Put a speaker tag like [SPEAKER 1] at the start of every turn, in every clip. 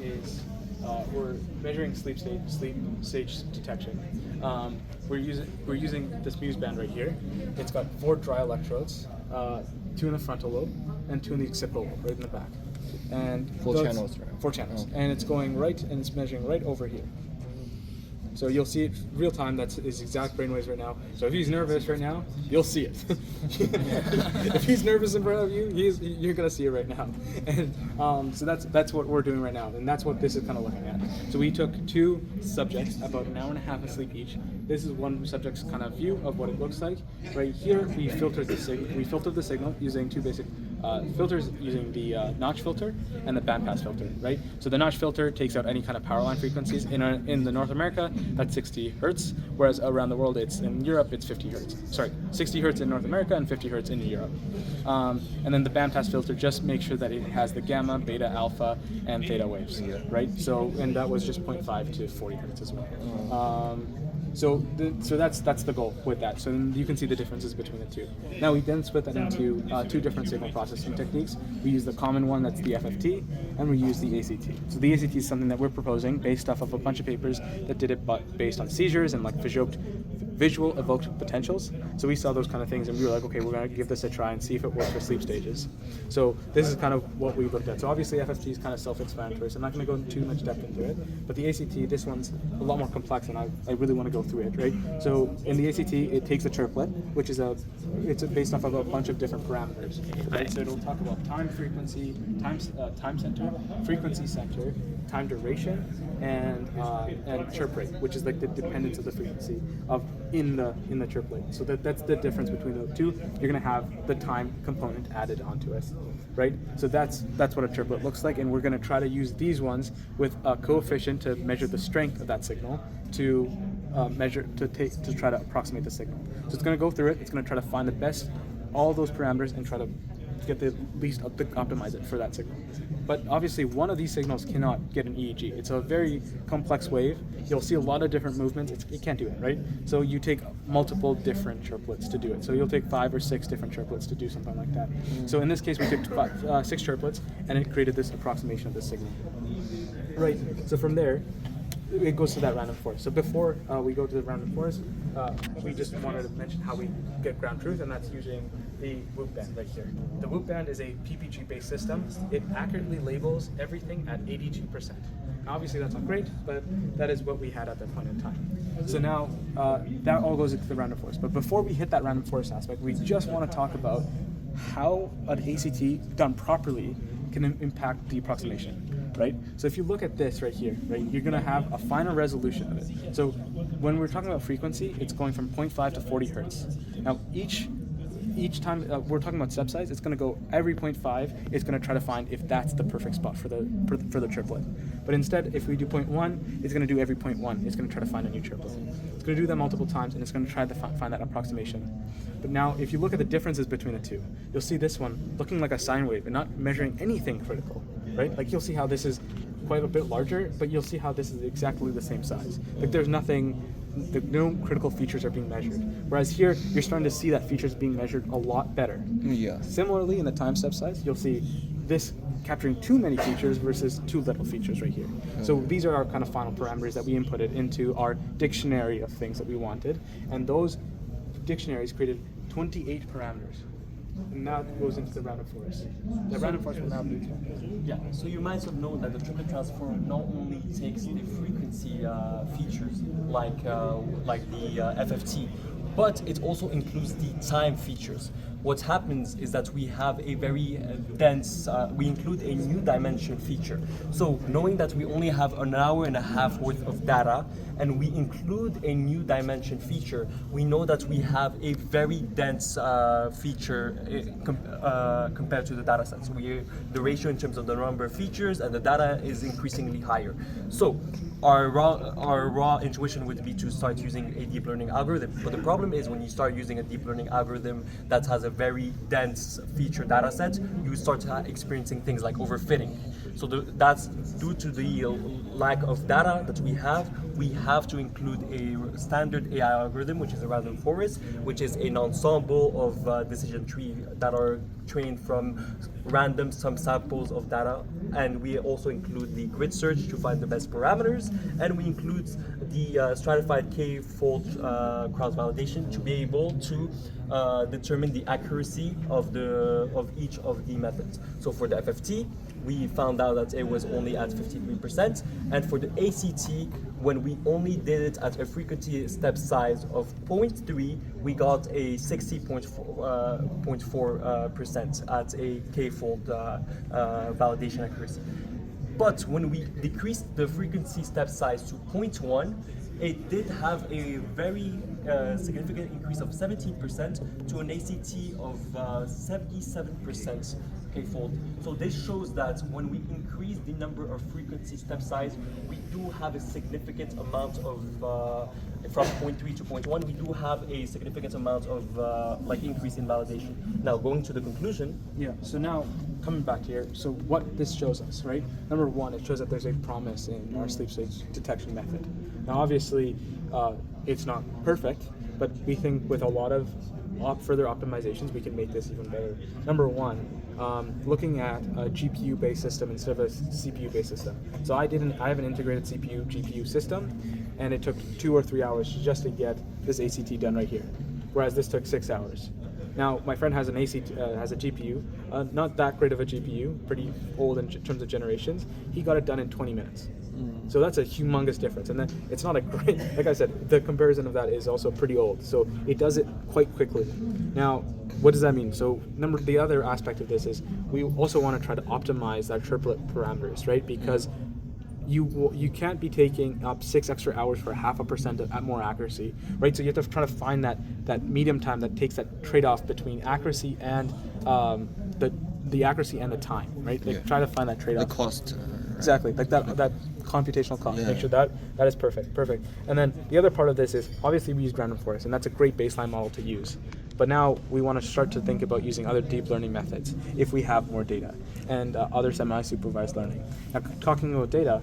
[SPEAKER 1] is we're measuring sleep stage detection. We're using this muse band right here. It's got 4 dry electrodes, 2 in the frontal lobe and 2 in the occipital lobe, right in the back. And
[SPEAKER 2] 4 channels, right?
[SPEAKER 1] 4 channels,
[SPEAKER 2] Oh.
[SPEAKER 1] and it's going right, and it's measuring right over here. So you'll see it real time. That's his exact brainwaves right now. So if he's nervous right now, you'll see it. If he's nervous in front of you, you're gonna see it right now. And so that's what we're doing right now, and that's what this is kind of looking at. So we took 2 subjects, about an hour and a half asleep each. This is one subject's kind of view of what it looks like. Right here, we filtered the signal using 2 basic filters, using the notch filter and the bandpass filter. Right. So the notch filter takes out any kind of power line frequencies. In the North America, that's 60 hertz, whereas around the world, in Europe, it's 50 hertz. Sorry, 60 hertz in North America and 50 hertz in Europe. And then the bandpass filter just makes sure that it has the gamma, beta, alpha, and theta waves, right? So, and that was just 0.5 to 40 hertz as well. So that's the goal with that. So then you can see the differences between the 2. Now we then split that into 2 different signal processing techniques. We use the common one, that's the FFT, and we use the ACT. So the ACT is something that we're proposing based off of a bunch of papers that did it, but based on seizures and like visual evoked potentials. So we saw those kind of things, and we were like, okay, we're going to give this a try and see if it works for sleep stages. So this is kind of what we looked at. So obviously FFT is kind of self-explanatory, so I'm not going to go into too much depth into it. But the ACT, this one's a lot more complex, and I really want to go through it, right? So in the ACT, it takes a chirplet, which is it's based off of a bunch of different parameters, right? So it'll talk about time, frequency, time center, frequency center, time duration, and chirp rate, which is like the dependence of the frequency in the chirplet. So that's the difference between the 2. You're going to have the time component added onto it, right? So that's what a chirplet looks like, and we're going to try to use these ones with a coefficient to measure the strength of that signal to try to approximate the signal. So it's going to go through it. It's going to try to find the best all those parameters and try to get the least optimize it for that signal. But obviously one of these signals cannot get an EEG. It's a very complex wave. You'll see a lot of different movements. It can't do it, right? So you take multiple different chirplets to do it. So you'll take 5 or 6 different chirplets to do something like that. So in this case, we took 6 chirplets, and it created this approximation of the signal. Right, so from there, it goes to that random forest. So before we go to the random forest, we just wanted to mention how we get ground truth, and that's using the whoop band right here. The whoop band is a PPG-based system. It accurately labels everything at 82%. Now, obviously that's not great, but that is what we had at that point in time. So now that all goes into the random forest. But before we hit that random forest aspect, we just want to talk about how an ACT done properly can impact the approximation, right? So if you look at this right here, right, you're gonna have a final resolution of it. So when we're talking about frequency, it's going from 0.5 to 40 hertz. Now each time we're talking about step size, it's going to go every 0.5. It's going to try to find if that's the perfect spot for the triplet. But instead, if we do 0.1, it's going to do every 0.1. It's going to try to find a new triplet. It's going to do that multiple times, and it's going to try to find that approximation. But now, if you look at the differences between the 2, you'll see this one looking like a sine wave and not measuring anything critical, right? Like you'll see how this is quite a bit larger, but you'll see how this is exactly the same size. Like there's no critical features are being measured. Whereas here, you're starting to see that features being measured a lot better.
[SPEAKER 2] Yeah.
[SPEAKER 1] Similarly, in the time step size, you'll see this capturing too many features versus too little features right here. So these are our kind of final parameters that we inputted into our dictionary of things that we wanted. And those dictionaries created 28 parameters. And now it goes into the random forest. The random forest will now do that.
[SPEAKER 3] Yeah, so you might have known that the triplet transform not only takes the frequency features like the FFT, but it also includes the time features. What happens is that we have a very dense, we include a new dimension feature. So knowing that we only have an hour and a half worth of data, and we include a new dimension feature, we know that we have a very dense feature compared to the data set. So the ratio in terms of the number of features and the data is increasingly higher. So our raw intuition would be to start using a deep learning algorithm. But the problem is when you start using a deep learning algorithm that has a very dense feature data set, you start experiencing things like overfitting. So that's due to the lack of data that we have to include a standard AI algorithm, which is a random forest, which is an ensemble of decision trees that are trained from some samples of data, and we also include the grid search to find the best parameters, and we include the stratified k-fold cross validation to be able to determine the accuracy of each of the methods. So for the FFT, we found out that it was only at 53%, and for the ACT, when we only did it at a frequency step size of 0.3, we got a 60.4% at a k-fold validation accuracy. But when we decreased the frequency step size to 0.1, it did have a very significant increase of 17% to an ACT of 77% k-fold. So this shows that when we increase the number of frequency step size, we do have a significant amount of, from 0.3 to 0.1, we do have a significant amount of increase in validation. Now going to the conclusion.
[SPEAKER 1] Yeah, so now coming back here, so what this shows us, right? Number one, it shows that there's a promise in our sleep stage detection method. Now obviously, it's not perfect, but we think with a lot of further optimizations, we can make this even better. Number one, looking at a GPU-based system instead of a CPU-based system. So I have an integrated CPU-GPU system, and it took 2 or 3 hours just to get this ACT done right here, whereas this took 6 hours. Now, my friend has an has a GPU, not that great of a GPU, pretty old in terms of generations. He got it done in 20 minutes. So that's a humongous difference, and then it's not a great, like I said, the comparison of that is also pretty old, so it does it quite quickly. Now, what does that mean? So the other aspect of this is we also want to try to optimize our triplet parameters, right? Because you can't be taking up 6 extra hours for 0.5% at more accuracy, right? So you have to try to find that medium time that takes that trade-off between accuracy and the accuracy and the time, right? Like try to find that trade-off.
[SPEAKER 2] The cost.
[SPEAKER 1] Exactly, like that computational cost. Make sure that is perfect. And then the other part of this is obviously we use random forest, and that's a great baseline model to use. But now we want to start to think about using other deep learning methods if we have more data and other semi-supervised learning. Now, talking about data.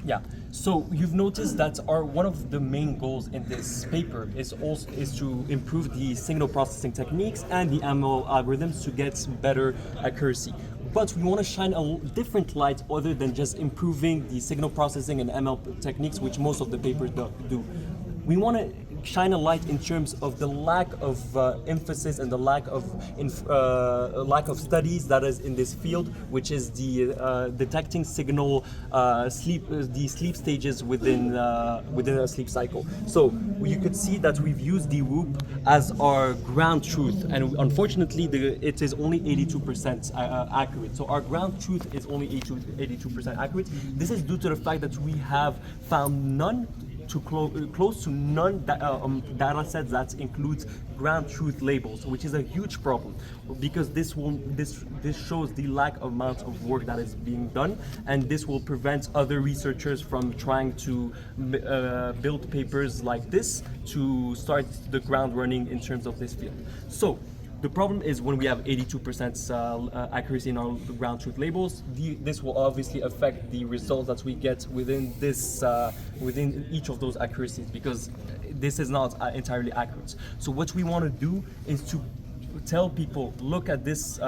[SPEAKER 3] Yeah. So you've noticed that one of the main goals in this paper is to improve the signal processing techniques and the ML algorithms to get better accuracy. But we want to shine a different light other than just improving the signal processing and ML techniques, which most of the papers do. We want to shine a light in terms of the lack of emphasis and the lack of studies that is in this field, which is the detecting signal the sleep stages within a sleep cycle. So you could see that we've used the WHOOP as our ground truth, and unfortunately it is only 82% accurate. So our ground truth is only 82% accurate. This is due to the fact that we have found close to none data sets that includes ground truth labels, which is a huge problem because this shows the lack of amount of work that is being done, and this will prevent other researchers from trying to build papers like this to start the ground running in terms of this field. So the problem is when we have 82% accuracy in our ground truth labels, this will obviously affect the results that we get within each of those accuracies, because this is not entirely accurate. So what we want to do is to tell people, look at this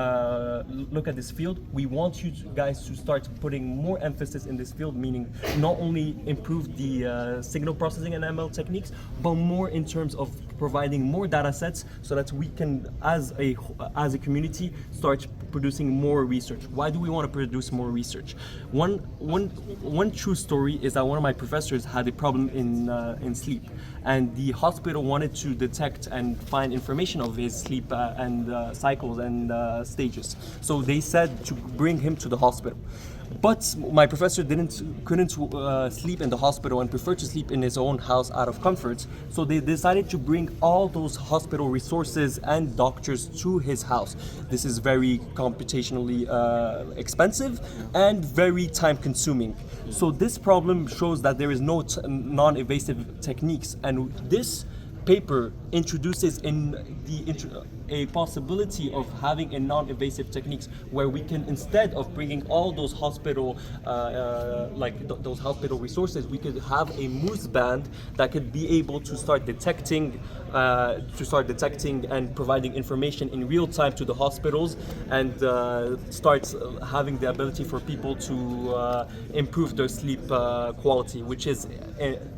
[SPEAKER 3] field. We want you guys to start putting more emphasis in this field, meaning not only improve the signal processing and ML techniques, but more in terms of providing more data sets so that we can, as a community, start producing more research. Why do we want to produce more research? One true story is that one of my professors had a problem in sleep, and the hospital wanted to detect and find information of his sleep and cycles and stages. So they said to bring him to the hospital. But my professor couldn't sleep in the hospital and preferred to sleep in his own house out of comfort. So they decided to bring all those hospital resources and doctors to his house. This is very computationally expensive and very time consuming. So this problem shows that there is no non-invasive techniques, and this paper introduces a possibility of having a non-invasive techniques where we can, instead of bringing all those hospital those hospital resources, we could have a moose band that could be able to start detecting and providing information in real time to the hospitals, and start having the ability for people to improve their sleep quality, which is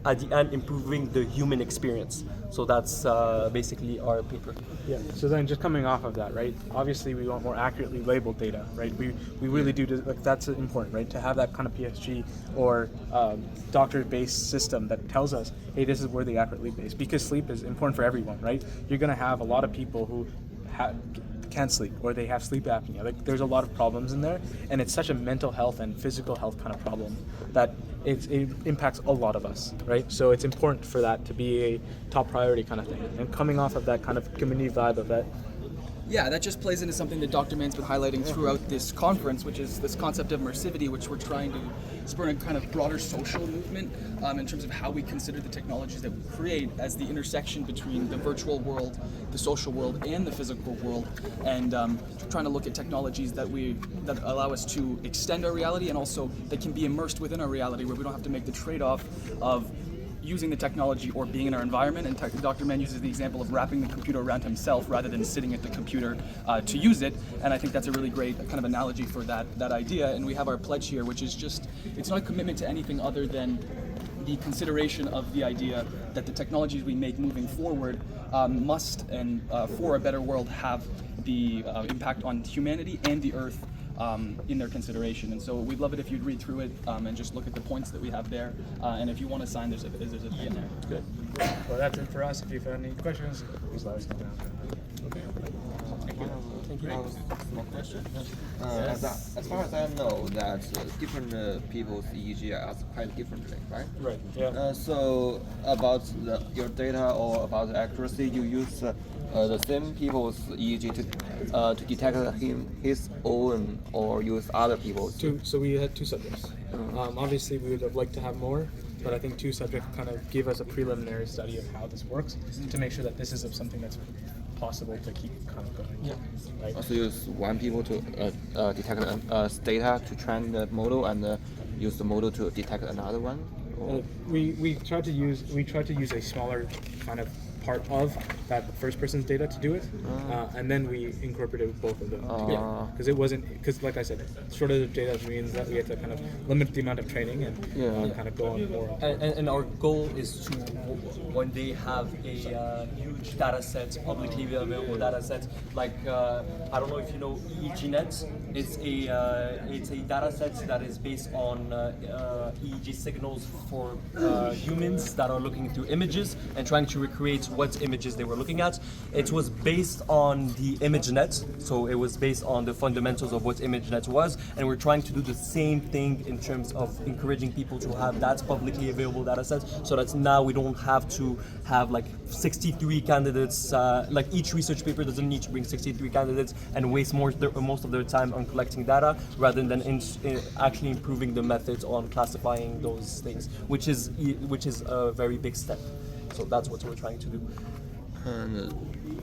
[SPEAKER 3] at the end improving the human experience. So that's basically our paper.
[SPEAKER 1] Yeah. So then, just coming off of that, right? Obviously, we want more accurately labeled data, right? We really do. Like, that's important, right? To have that kind of PSG or doctor-based system that tells us, hey, this is where the accurately based, because sleep is important for everyone, right? You're going to have a lot of people who can't sleep, or they have sleep apnea. Like, there's a lot of problems in there, and it's such a mental health and physical health kind of problem that it impacts a lot of us, right? So it's important for that to be a top priority kind of thing. And coming off of that kind of community vibe of that.
[SPEAKER 2] Yeah, that just plays into something that Dr. Mann's been highlighting throughout this conference, which is this concept of immersivity, which we're trying to spur a kind of broader social movement in terms of how we consider the technologies that we create as the intersection between the virtual world, the social world, and the physical world, and trying to look at technologies that allow us to extend our reality and also that can be immersed within our reality, where we don't have to make the trade-off of using the technology or being in our environment. And Dr. Mann uses the example of wrapping the computer around himself rather than sitting at the computer to use it. And I think that's a really great kind of analogy for that idea. And we have our pledge here, which is just, it's not a commitment to anything other than the consideration of the idea that the technologies we make moving forward must, and for a better world, have the impact on humanity and the earth in their consideration. And so we'd love it if you'd read through it and just look at the points that we have there. And if you want to sign, there's a pen there.
[SPEAKER 3] Good.
[SPEAKER 1] Well, that's it for us. If you've had any questions, please let us know. Okay. Thank you.
[SPEAKER 3] Thank you.
[SPEAKER 4] Small question. As far as I know, that different people's EEG are quite differently, right?
[SPEAKER 1] Right. Yeah.
[SPEAKER 4] So about your data or about the accuracy, you use the same people's EEG to detect his own, or use other people's.
[SPEAKER 1] So we had two subjects. Obviously, we would have liked to have more, but I think two subjects kind of give us a preliminary study of how this works to make sure that this is something that's possible to keep kind of going.
[SPEAKER 3] Yeah.
[SPEAKER 1] Right?
[SPEAKER 4] Also use one people to detect data to train the model, and use the model to detect another one. Or?
[SPEAKER 1] We tried to use a smaller kind of part of that first person's data to do it, and then we incorporated both of them together. Because like I said, shortage of data means that we had to kind of limit the amount of training and kind of go on more.
[SPEAKER 3] And our goal is to one day have a huge data set, publicly available data set. Like I don't know if you know EEGNet. It's a data set that is based on EEG signals for humans that are looking through images and trying to recreate what images they were looking at. It was based on the ImageNet, so it was based on the fundamentals of what ImageNet was, and we're trying to do the same thing in terms of encouraging people to have that publicly available data set, so that now we don't have to have like 63 candidates, like each research paper doesn't need to bring 63 candidates and waste most of their time on collecting data, rather than actually improving the methods on classifying those things, which is a very big step. So that's what we're trying to do.
[SPEAKER 4] And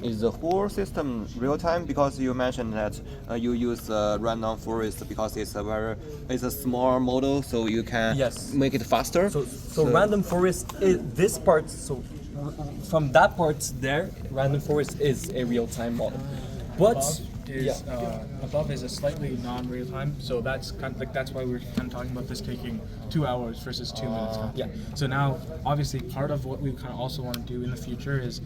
[SPEAKER 4] is the whole system real time? Because you mentioned that you use random forest because it's a small model, so you can make it faster.
[SPEAKER 3] So random forest is this part. So from that part there, random forest is a real time model. But
[SPEAKER 1] above is a slightly non-real time, so that's kind of like, that's why we're kind of talking about this taking 2 hours versus 2 minutes. So now, obviously, part of what we kind of also want to do in the future is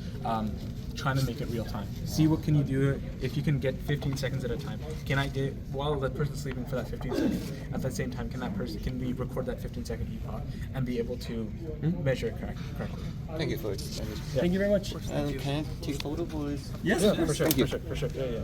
[SPEAKER 1] trying to make it real time. See what can you do if you can get 15 seconds at a time. Can I do while the person's sleeping for that 15 seconds? At the same time, can we record that 15-second epoch and be able to measure it correctly?
[SPEAKER 4] Thank you for it.
[SPEAKER 3] Thank you very much.
[SPEAKER 4] And can I take a photo, please?
[SPEAKER 3] Yes,
[SPEAKER 1] Yeah, for sure.
[SPEAKER 4] Thank you.
[SPEAKER 1] For sure. Yeah.